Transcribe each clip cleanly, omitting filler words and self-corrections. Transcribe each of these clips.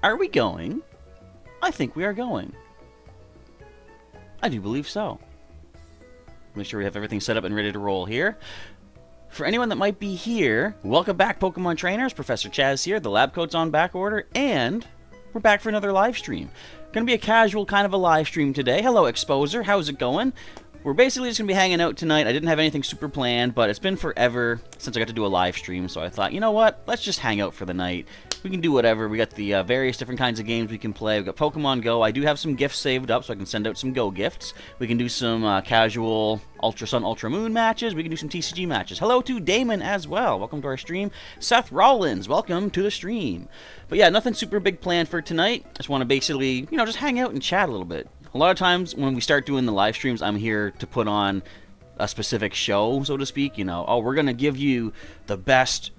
Are we going? I think we are going. I do believe so. Make sure we have everything set up and ready to roll here. For anyone that might be here, welcome back, Pokemon Trainers. Professor Chaz here. The lab coat's on back order, and we're back for another live stream. Gonna be a casual kind of a live stream today. Hello, Exposer. How's it going? We're basically just gonna be hanging out tonight. I didn't have anything super planned, but it's been forever since I got to do a live stream, so I thought, you know what? Let's just hang out for the night. We can do whatever. We got the various different kinds of games we can play. We've got Pokemon Go. I do have some gifts saved up, so I can send out some Go gifts. We can do some casual Ultra Sun, Ultra Moon matches. We can do some TCG matches. Hello to Damon as well. Welcome to our stream. Seth Rollins, welcome to the stream. But yeah, nothing super big planned for tonight. Just want to basically, you know, just hang out and chat a little bit. A lot of times when we start doing the live streams, I'm here to put on a specific show, so to speak. You know, oh, we're going to give you the best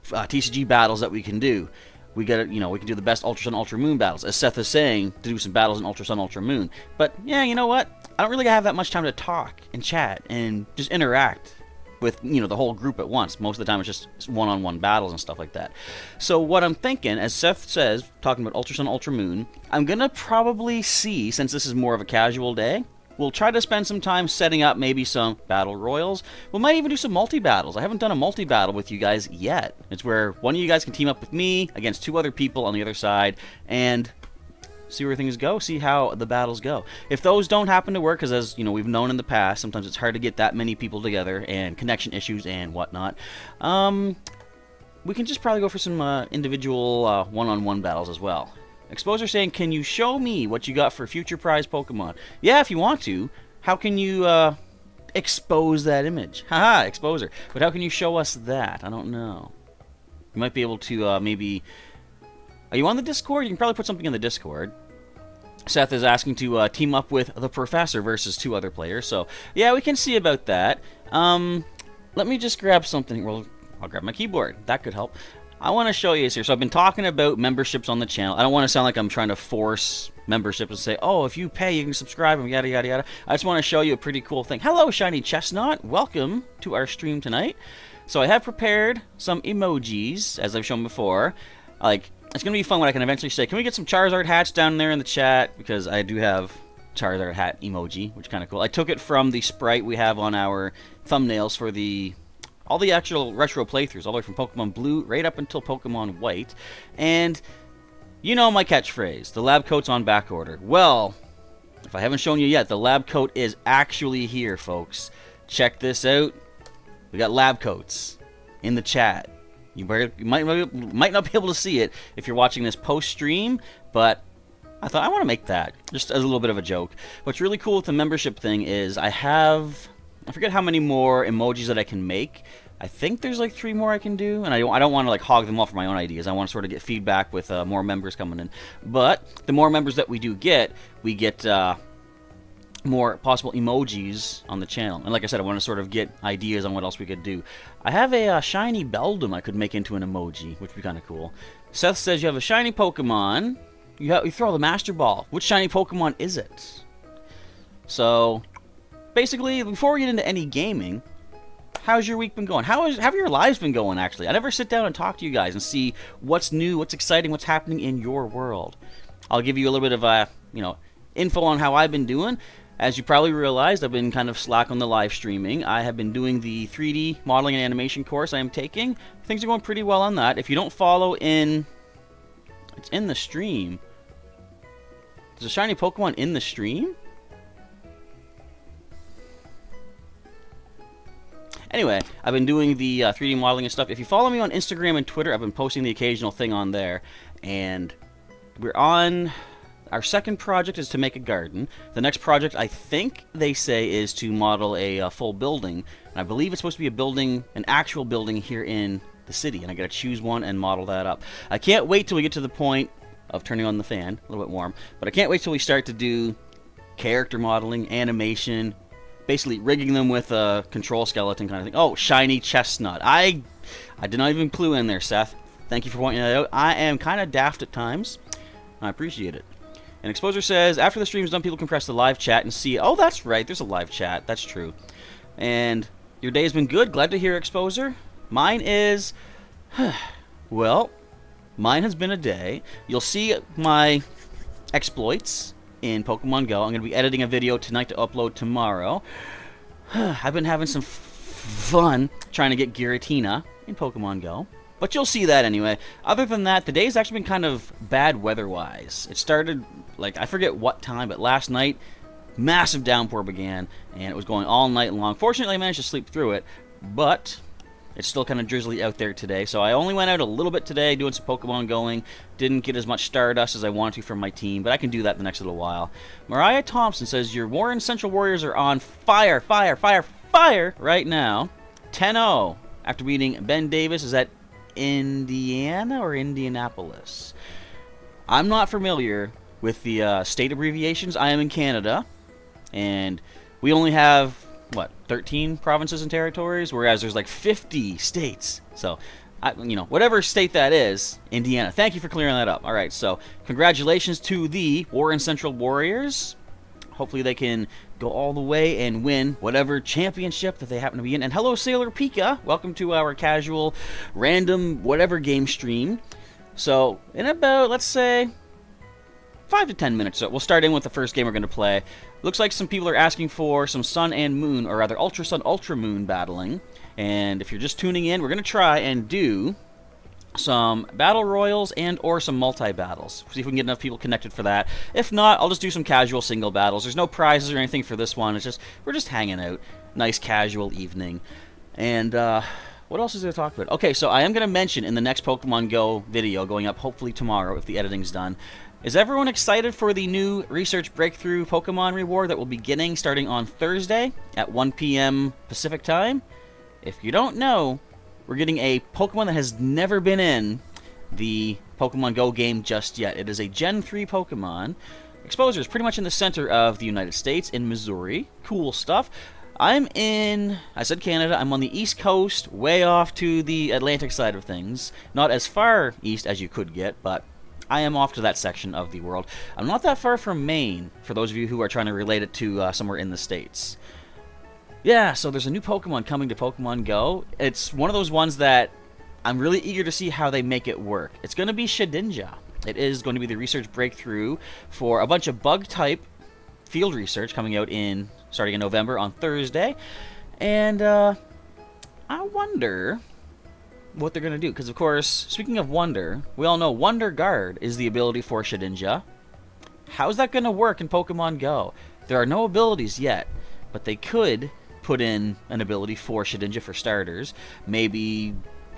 TCG battles that we can do. We got to, you know, we can do the best Ultra Sun, Ultra Moon battles. As Seth is saying, to do some battles in Ultra Sun, Ultra Moon. But yeah, you know what? I don't really have that much time to talk and chat and just interact with, you know, the whole group at once. Most of the time it's just one-on-one battles and stuff like that. So what I'm thinking, as Seth says, talking about Ultra Sun, Ultra Moon, I'm going to probably see, since this is more of a casual day, we'll try to spend some time setting up maybe some battle royals. We might even do some multi-battles. I haven't done a multi-battle with you guys yet. It's where one of you guys can team up with me against 2 other people on the other side and see where things go, see how the battles go. If those don't happen to work, because as you know, we've known in the past, sometimes it's hard to get that many people together and connection issues and whatnot, we can just probably go for some individual one-on-one battles as well. Exposer saying, can you show me what you got for future prize Pokemon? Yeah, if you want to. How can you expose that image? Haha, Exposer. But how can you show us that? I don't know. You might be able to maybe... Are you on the Discord? You can probably put something in the Discord. Seth is asking to team up with the Professor versus 2 other players. So, yeah, we can see about that. Let me just grab something. Well, I'll grab my keyboard. That could help. I want to show you this here. So I've been talking about memberships on the channel. I don't want to sound like I'm trying to force membership and say, oh, if you pay, you can subscribe and yada, yada, yada. I just want to show you a pretty cool thing. Hello, Shiny Chestnut. Welcome to our stream tonight. So I have prepared some emojis, as I've shown before. Like... It's going to be fun when I can eventually say, can we get some Charizard hats down there in the chat? Because I do have Charizard hat emoji, which is kind of cool. I took it from the sprite we have on our thumbnails for all the actual retro playthroughs, all the way from Pokemon Blue right up until Pokemon White. And you know my catchphrase, the lab coat's on back order. Well, if I haven't shown you yet, the lab coat is actually here, folks. Check this out. We got lab coats in the chat. You might not be able to see it if you're watching this post-stream, but I thought I want to make that, just as a little bit of a joke. What's really cool with the membership thing is I forget how many more emojis that I can make. I think there's like 3 more I can do, and I don't want to like hog them all for my own ideas. I want to sort of get feedback with more members coming in. But the more members that we do get, we get more possible emojis on the channel. And like I said, I want to sort of get ideas on what else we could do. I have a shiny Beldum I could make into an emoji, which would be kind of cool. Seth says you have a shiny Pokemon. You throw the Master Ball. Which shiny Pokemon is it? So, basically, before we get into any gaming, how's your week been going? How have your lives been going, actually? I never sit down and talk to you guys and see what's new, what's exciting, what's happening in your world. I'll give you a little bit of, you know, info on how I've been doing. As you probably realized, I've been kind of slack on the live streaming. I have been doing the 3D modeling and animation course I am taking. Things are going pretty well on that. If you don't follow in... It's in the stream. There's a shiny Pokemon in the stream? Anyway, I've been doing the 3D modeling and stuff. If you follow me on Instagram and Twitter, I've been posting the occasional thing on there. And we're on... Our second project is to make a garden. The next project, I think they say, is to model a full building. And I believe it's supposed to be a building, an actual building here in the city. And I got to choose one and model that up. I can't wait till we get to the point of turning on the fan, a little bit warm. But I can't wait till we start to do character modeling, animation, basically rigging them with a control skeleton kind of thing. Oh, shiny chestnut. I did not even clue in there, Seth. Thank you for pointing that out. I am kind of daft at times. I appreciate it. And Exposer says, after the stream's done, people can press the live chat and see. Oh, that's right. There's a live chat. That's true. And your day has been good. Glad to hear, Exposer. Mine is, well, Mine has been a day. You'll see my exploits in Pokemon Go. I'm going to be editing a video tonight to upload tomorrow. I've been having some fun trying to get Giratina in Pokemon Go. But you'll see that anyway. Other than that, the day's actually been kind of bad weather-wise. It started, like, I forget what time, but last night, massive downpour began, and it was going all night long. Fortunately, I managed to sleep through it, but it's still kind of drizzly out there today. So I only went out a little bit today doing some Pokemon going. Didn't get as much Stardust as I wanted to from my team, but I can do that the next little while. Mariah Thompson says, your Warren Central Warriors are on fire, fire, fire, fire right now. 10-0 after beating Ben Davis. Is that Indiana or Indianapolis? I'm not familiar with the state abbreviations. I am in Canada, and we only have, what, 13 provinces and territories, whereas there's like 50 states. So, you know, whatever state that is, Indiana. Thank you for clearing that up. All right, so congratulations to the Warren Central Warriors. Hopefully they can go all the way and win whatever championship that they happen to be in. And hello, Sailor Pika. Welcome to our casual, random, whatever game stream. So, in about, let's say, 5 to 10 minutes, so we'll start in with the first game we're going to play. Looks like some people are asking for some Sun and Moon, or rather Ultra Sun, Ultra Moon battling. And if you're just tuning in, we're going to try and do some battle royals and or some multi-battles. See if we can get enough people connected for that. If not, I'll just do some casual single battles. There's no prizes or anything for this one. It's just, we're just hanging out. Nice casual evening. And what else is there to talk about? Okay, so I am going to mention in the next Pokemon Go video going up hopefully tomorrow if the editing's done. Is everyone excited for the new Research Breakthrough Pokemon reward that will be beginning starting on Thursday at 1 p.m. Pacific time? If you don't know, we're getting a Pokemon that has never been in the Pokemon Go game just yet. It is a Gen 3 Pokemon. Exposure is pretty much in the center of the United States, in Missouri. Cool stuff. I'm in, I said Canada, I'm on the East Coast, way off to the Atlantic side of things. Not as far east as you could get, but I am off to that section of the world. I'm not that far from Maine, for those of you who are trying to relate it to somewhere in the States. Yeah, so there's a new Pokemon coming to Pokemon Go. It's one of those ones that I'm really eager to see how they make it work. It's going to be Shedinja. It is going to be the research breakthrough for a bunch of bug-type field research coming out starting in November on Thursday. And I wonder what they're going to do. Because, of course, speaking of Wonder, we all know Wonder Guard is the ability for Shedinja. How's that going to work in Pokemon Go? There are no abilities yet, but they could put in an ability for Shedinja for starters. Maybe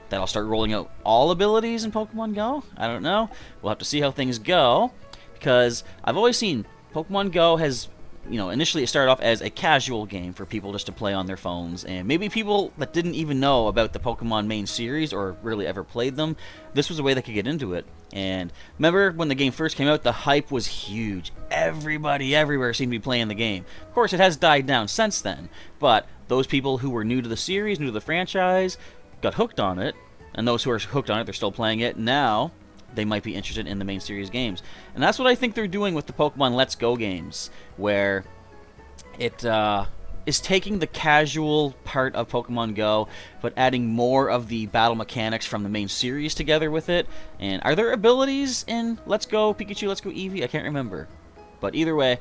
that'll start rolling out all abilities in Pokemon Go? I don't know. We'll have to see how things go, because I've always seen Pokemon Go has, you know, initially it started off as a casual game for people just to play on their phones, and maybe people that didn't even know about the Pokemon main series or really ever played them, this was a way they could get into it. And remember when the game first came out, the hype was huge. Everybody everywhere seemed to be playing the game. Of course, it has died down since then, but those people who were new to the series, new to the franchise, got hooked on it, and those who are hooked on it, they're still playing it. Now they might be interested in the main series games. And that's what I think they're doing with the Pokemon Let's Go games, where it is taking the casual part of Pokemon Go, but adding more of the battle mechanics from the main series together with it. And are there abilities in Let's Go Pikachu, Let's Go Eevee? I can't remember. But either way,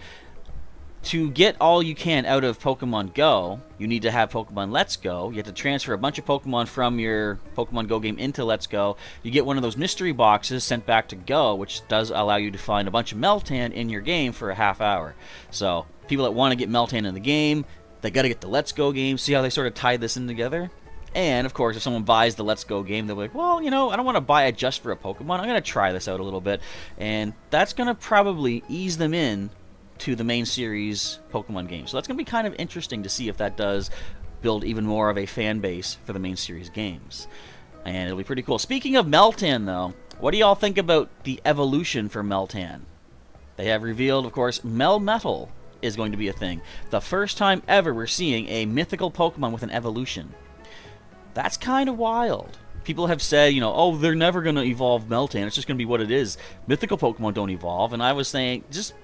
to get all you can out of Pokemon Go, you need to have Pokemon Let's Go. You have to transfer a bunch of Pokemon from your Pokemon Go game into Let's Go. You get one of those mystery boxes sent back to Go, which does allow you to find a bunch of Meltan in your game for a half hour. So, people that want to get Meltan in the game, they got to get the Let's Go game. See how they sort of tie this in together? And, of course, if someone buys the Let's Go game, they'll be like, well, you know, I don't want to buy it just for a Pokemon. I'm going to try this out a little bit. And that's going to probably ease them in to the main series Pokemon game. So that's going to be kind of interesting to see if that does build even more of a fan base for the main series games. And it'll be pretty cool. Speaking of Meltan, though, what do y'all think about the evolution for Meltan? They have revealed, of course, Melmetal is going to be a thing. The first time ever we're seeing a mythical Pokemon with an evolution. That's kind of wild. People have said, you know, oh, they're never going to evolve Meltan. It's just going to be what it is. Mythical Pokemon don't evolve. And I was saying, just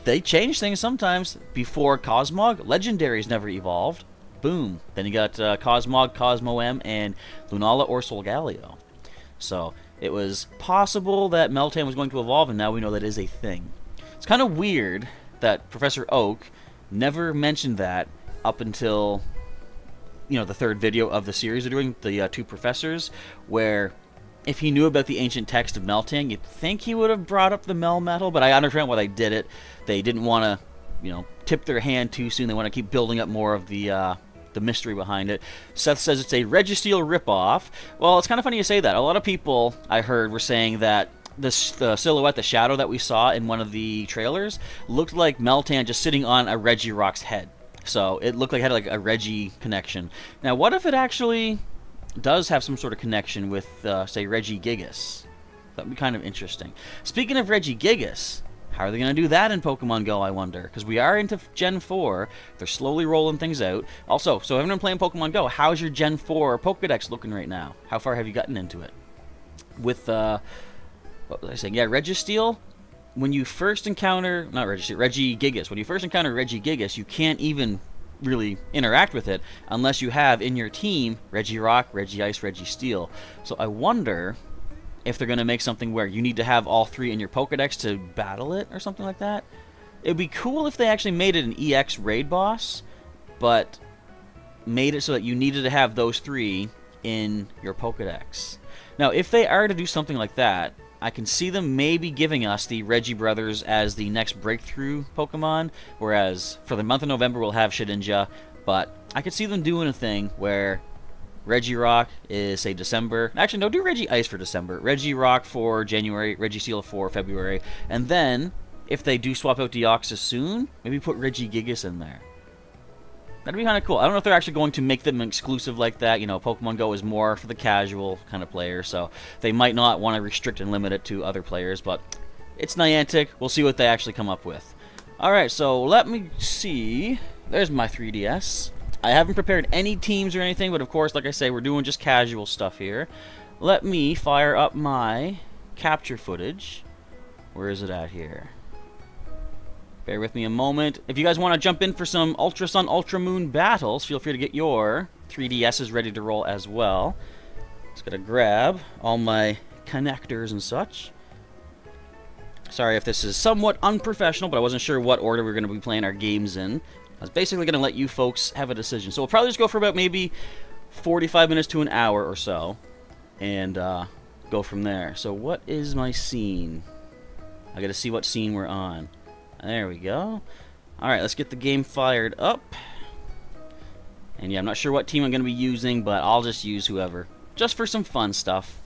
they change things sometimes. Before Cosmog, Legendaries never evolved. Boom. Then you got Cosmog, Cosmo-M, and Lunala or Solgaleo. So, it was possible that Meltan was going to evolve, and now we know that is a thing. It's kind of weird that Professor Oak never mentioned that up until, you know, the third video of the series they're doing, the two professors, where if he knew about the ancient text of Meltan, you'd think he would have brought up the Melmetal, but I understand why they did it. They didn't want to, you know, tip their hand too soon. They want to keep building up more of the mystery behind it. Seth says it's a Registeel ripoff. Well, it's kind of funny you say that. A lot of people I heard were saying that the silhouette, the shadow that we saw in one of the trailers, looked like Meltan just sitting on a Regirock's head. So it looked like it had like a Regi connection. Now, what if it actually does have some sort of connection with, say, Regigigas? That would be kind of interesting. Speaking of Regigigas, how are they going to do that in Pokemon Go, I wonder? Because we are into Gen 4. They're slowly rolling things out. Also, so haven't been playing Pokemon Go. How's your Gen 4 Pokedex looking right now? How far have you gotten into it? With, what was I saying? Yeah, Registeel. When you first encounter, not Registeel, Regigigas. When you first encounter Regigigas, you can't even really interact with it unless you have in your team Regirock, Regice, Registeel. So I wonder if they're going to make something where you need to have all three in your Pokedex to battle it or something like that. It would be cool if they actually made it an EX raid boss, but made it so that you needed to have those three in your Pokedex. Now, if they are to do something like that, I can see them maybe giving us the Regi Brothers as the next breakthrough Pokemon, whereas for the month of November we'll have Shedinja, but I could see them doing a thing where Regirock is, say, December. Actually, no, do Regice for December. Regirock for January, Registeel for February, and then, if they do swap out Deoxys soon, maybe put Regigigas in there. That'd be kind of cool. I don't know if they're actually going to make them exclusive like that. You know, Pokemon Go is more for the casual kind of player, so they might not want to restrict and limit it to other players, but it's Niantic. We'll see what they actually come up with. Alright, so let me see. There's my 3DS. I haven't prepared any teams or anything, but of course, like I say, we're doing just casual stuff here. Let me fire up my capture footage. Where is it at here? Bear with me a moment. If you guys want to jump in for some Ultra Sun, Ultra Moon battles, feel free to get your 3DSs ready to roll as well. Just gotta grab all my connectors and such. Sorry if this is somewhat unprofessional, but I wasn't sure what order we're going to be playing our games in. I was basically going to let you folks have a decision. So we'll probably just go for about maybe 45 minutes to an hour or so, and go from there. So what is my scene? I gotta see what scene we're on. There we go. Alright, let's get the game fired up. And yeah, I'm not sure what team I'm going to be using, but I'll just use whoever. Just for some fun stuff.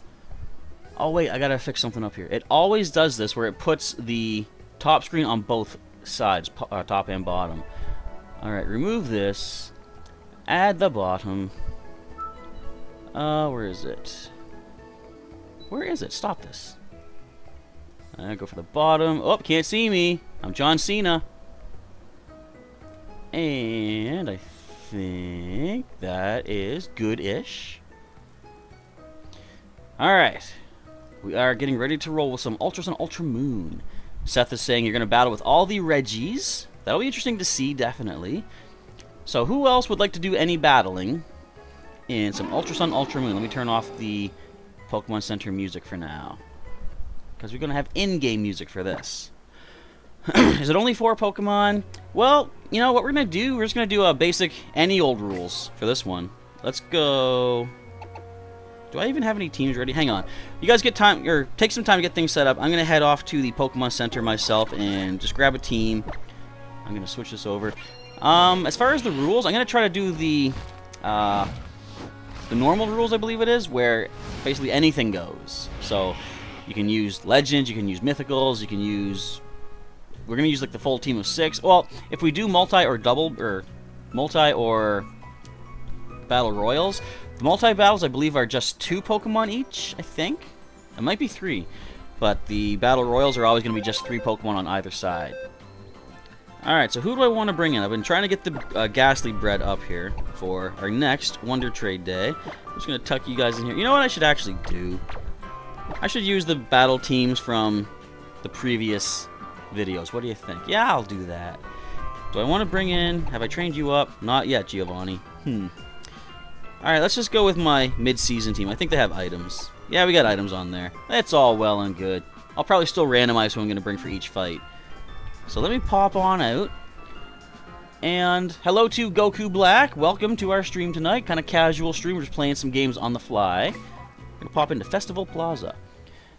Oh wait, I gotta fix something up here. It always does this where it puts the top screen on both sides, top and bottom. Alright, remove this. Add the bottom. Where is it? Where is it? Stop this. Go for the bottom. Oh, can't see me. I'm John Cena. And I think that is good-ish. Alright. We are getting ready to roll with some Ultra Sun, Ultra Moon. Seth is saying you're going to battle with all the Regis. That'll be interesting to see, definitely. So who else would like to do any battling in some Ultra Sun, Ultra Moon? Let me turn off the Pokemon Center music for now, because we're going to have in-game music for this. Is it only 4 Pokemon? Well, you know what we're going to do? We're just going to do a basic any old rules for this one. Let's go. Do I even have any teams ready? Hang on. You guys get time, or take some time to get things set up. I'm going to head off to the Pokemon Center myself and just grab a team. I'm going to switch this over. As far as the rules, I'm going to try to do the normal rules, I believe it is, where basically anything goes. So you can use Legends, you can use Mythicals, you can use... We're going to use like the full team of 6. Well, if we do multi or double, or multi or battle royals, the multi-battles I believe are just 2 Pokemon each, I think. It might be 3. But the battle royals are always going to be just 3 Pokemon on either side. Alright, so who do I want to bring in? I've been trying to get the Ghastly Bread up here for our next Wonder Trade Day. I'm just going to tuck you guys in here. You know what I should actually do? I should use the battle teams from the previous videos. What do you think? Yeah, I'll do that. Do I want to bring in... Have I trained you up? Not yet, Giovanni. Alright, let's just go with my mid-season team. I think they have items. Yeah, we got items on there. That's all well and good. I'll probably still randomize who I'm going to bring for each fight. So let me pop on out. And hello to Goku Black. Welcome to our stream tonight. Kind of casual stream. We're just playing some games on the fly. We're going to pop into Festival Plaza.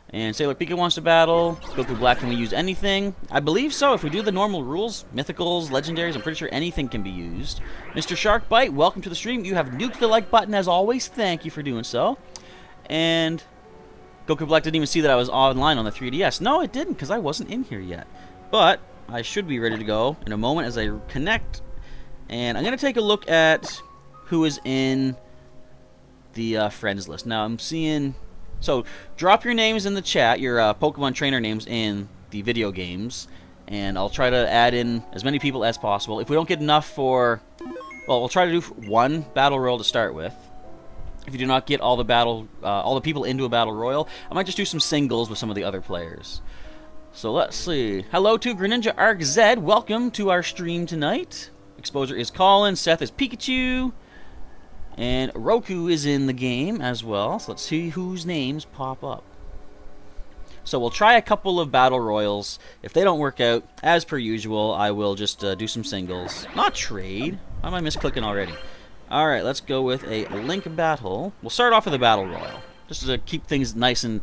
And Sailor Pika wants to battle. Goku Black, can we use anything? I believe so. If we do the normal rules, mythicals, legendaries, I'm pretty sure anything can be used. Mr. Sharkbite, welcome to the stream. You have nuked the like button as always. Thank you for doing so. And Goku Black didn't even see that I was online on the 3DS. No, it didn't, because I wasn't in here yet. But I should be ready to go in a moment as I connect. And I'm going to take a look at who is in the friends list. Now, I'm seeing... So, drop your names in the chat, your Pokemon Trainer names in the video games, and I'll try to add in as many people as possible. If we don't get enough for... Well, we'll try to do one Battle Royal to start with. If you do not get all the people into a Battle Royal, I might just do some singles with some of the other players. So, let's see. Hello to Greninja Arc Z. Welcome to our stream tonight. Exposure is Colin. Seth is Pikachu. And Roku is in the game as well, so let's see whose names pop up. So we'll try a couple of Battle Royals. If they don't work out, as per usual, I will just do some singles. Not trade. Why am I misclicking already? Alright, let's go with a Link Battle. We'll start off with a Battle Royal, just to keep things nice and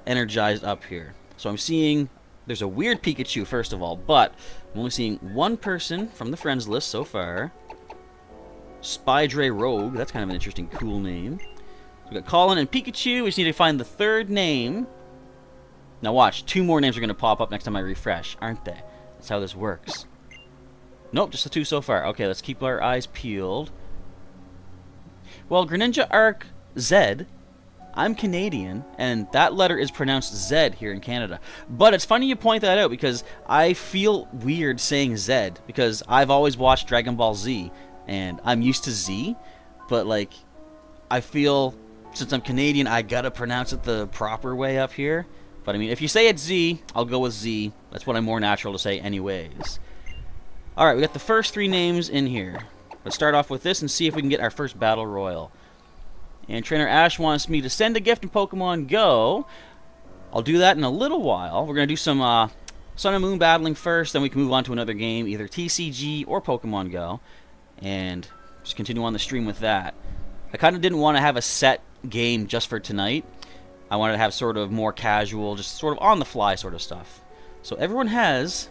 energized up here. So I'm seeing... There's a weird Pikachu, first of all, but I'm only seeing one person from the friends list so far. Spydre Rogue, that's kind of an interesting, cool name. We got Colin and Pikachu. We just need to find the third name. Now watch, 2 more names are going to pop up next time I refresh, aren't they? That's how this works. Nope, just the 2 so far. Okay, let's keep our eyes peeled. Well, Greninja Arc Z, I'm Canadian, and that letter is pronounced Z here in Canada. But it's funny you point that out, because I feel weird saying Z, because I've always watched Dragon Ball Z, and I'm used to Z, but like, I feel, since I'm Canadian, I gotta pronounce it the proper way up here. But I mean, if you say it's Z, I'll go with Z. That's what I'm more natural to say anyways. Alright, we got the first 3 names in here. Let's start off with this and see if we can get our first Battle Royal. And Trainer Ash wants me to send a gift in Pokemon Go. I'll do that in a little while. We're gonna do some Sun and Moon battling first, then we can move on to another game, either TCG or Pokemon Go. And just continue on the stream with that. I kind of didn't want to have a set game just for tonight. I wanted to have sort of more casual, just sort of on the fly sort of stuff. So everyone has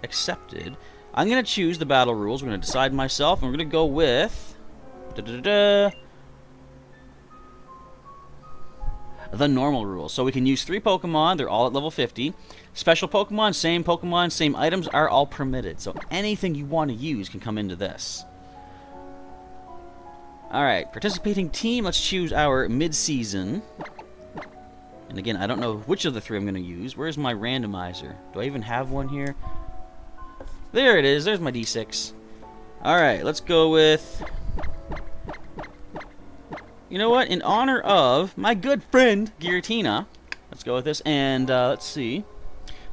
accepted. I'm going to choose the battle rules. We're going to decide myself, and we're going to go with the normal rules. So we can use 3 Pokemon. They're all at level 50. Special Pokemon, same items are all permitted. So anything you want to use can come into this. Alright, participating team, let's choose our mid-season. And again, I don't know which of the 3 I'm going to use. Where's my randomizer? Do I even have one here? There it is, there's my D6. Alright, let's go with... You know what? In honor of my good friend, Giratina, let's go with this. And let's see.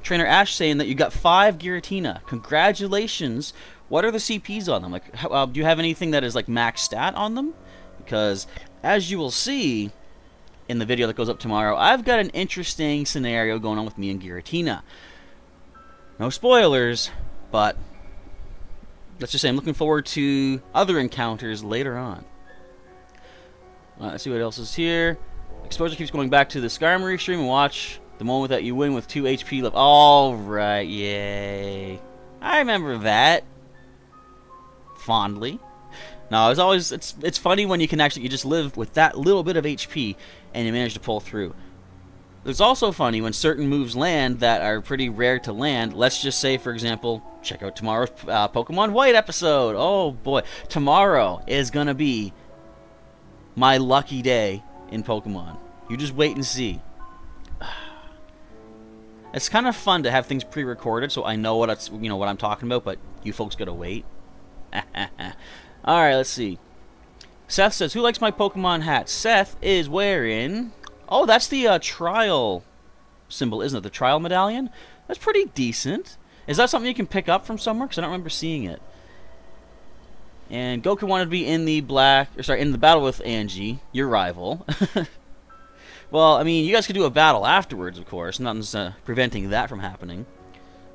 Trainer Ash saying that you got 5 Giratina. Congratulations. What are the CPs on them? Like, do you have anything that is like max stat on them? Because as you will see in the video that goes up tomorrow, I've got an interesting scenario going on with me and Giratina. No spoilers, but let's just say I'm looking forward to other encounters later on. Let's see what else is here. Exposure keeps going back to the Skarmory stream and watch the moment that you win with 2 HP left. Alright, yay. I remember that. Fondly. No, it's funny when you can actually, you just live with that little bit of HP and you manage to pull through. It's also funny when certain moves land that are pretty rare to land. Let's just say, for example, check out tomorrow's Pokemon White episode. Oh boy, tomorrow is gonna be my lucky day in Pokemon. You just wait and see. It's kind of fun to have things pre-recorded, so I know what I'm talking about, but you folks gotta wait. Alright, let's see. Seth says, who likes my Pokemon hat? Seth is wearing... Oh, that's the trial symbol, isn't it? The trial medallion? That's pretty decent. Is that something you can pick up from somewhere? Because I don't remember seeing it. And Goku wanted to be in the in the battle with Angie, your rival. Well, I mean, you guys could do a battle afterwards, of course. Nothing's preventing that from happening.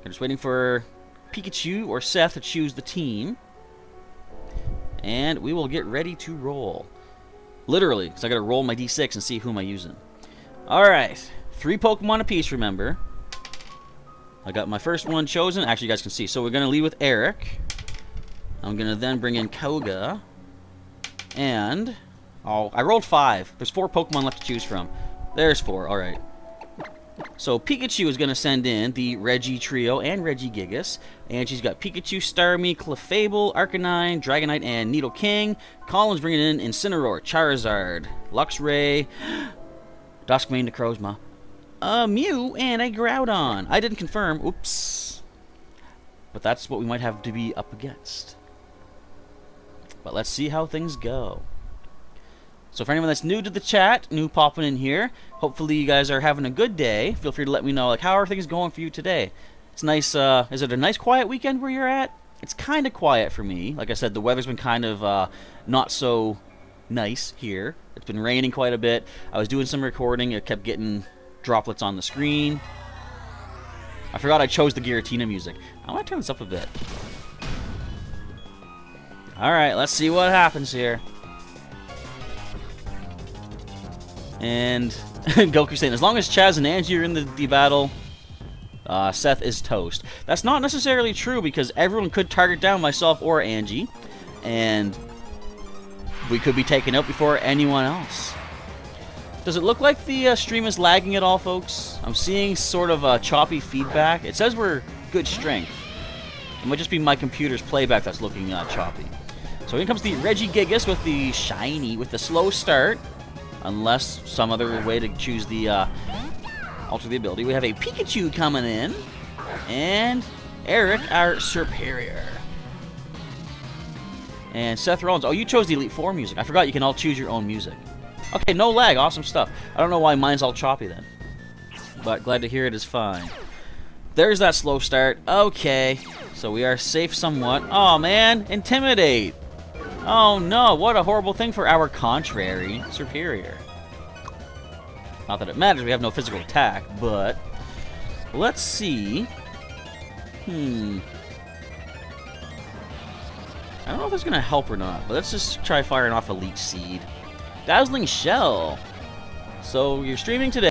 I'm just waiting for Pikachu or Seth to choose the team. And we will get ready to roll. Literally, because I gotta roll my d6 and see who am I using. Alright. 3 Pokemon apiece, remember. I got my first one chosen. Actually, you guys can see. So we're gonna lead with Eric. I'm gonna then bring in Koga. And I rolled 5. There's 4 Pokemon left to choose from. There's 4. Alright. So Pikachu is going to send in the Reggie Trio and Regigigas. And she's got Pikachu, Starmie, Clefable, Arcanine, Dragonite, and Nidoking. Colin's bringing in Incineroar, Charizard, Luxray, Duskmane, Necrozma, a Mew, and a Groudon. I didn't confirm. Oops. But that's what we might have to be up against. But let's see how things go. So for anyone that's new to the chat, new popping in here, hopefully you guys are having a good day. Feel free to let me know, like, how are things going for you today? It's nice, is it a nice quiet weekend where you're at? It's kind of quiet for me. Like I said, the weather's been kind of not so nice here. It's been raining quite a bit. I was doing some recording. It kept getting droplets on the screen. I forgot I chose the Giratina music. I want to turn this up a bit. Alright, let's see what happens here. And Goku's saying, as long as Chaz and Angie are in the battle, Seth is toast. That's not necessarily true, because everyone could target down myself or Angie, and we could be taken out before anyone else. Does it look like the stream is lagging at all, folks? I'm seeing sort of choppy feedback. It says we're good strength. It might just be my computer's playback that's looking choppy. So here comes the Regigigas with the shiny, with the slow start. Unless some other way to choose the alter the ability. We have a Pikachu coming in, and Eric, our superior, and Seth Rollins. Oh, you chose the Elite Four music. I forgot you can all choose your own music. Okay, no lag. Awesome stuff. I don't know why mine's all choppy then, but glad to hear it is fine. There's that slow start. Okay, so we are safe somewhat. Oh man, Intimidate. Oh no, what a horrible thing for our contrary superior. Not that it matters, we have no physical attack, but let's see. I don't know if it's going to help or not, but let's just try firing off a Leech Seed. Dazzling Shell. So you're streaming today.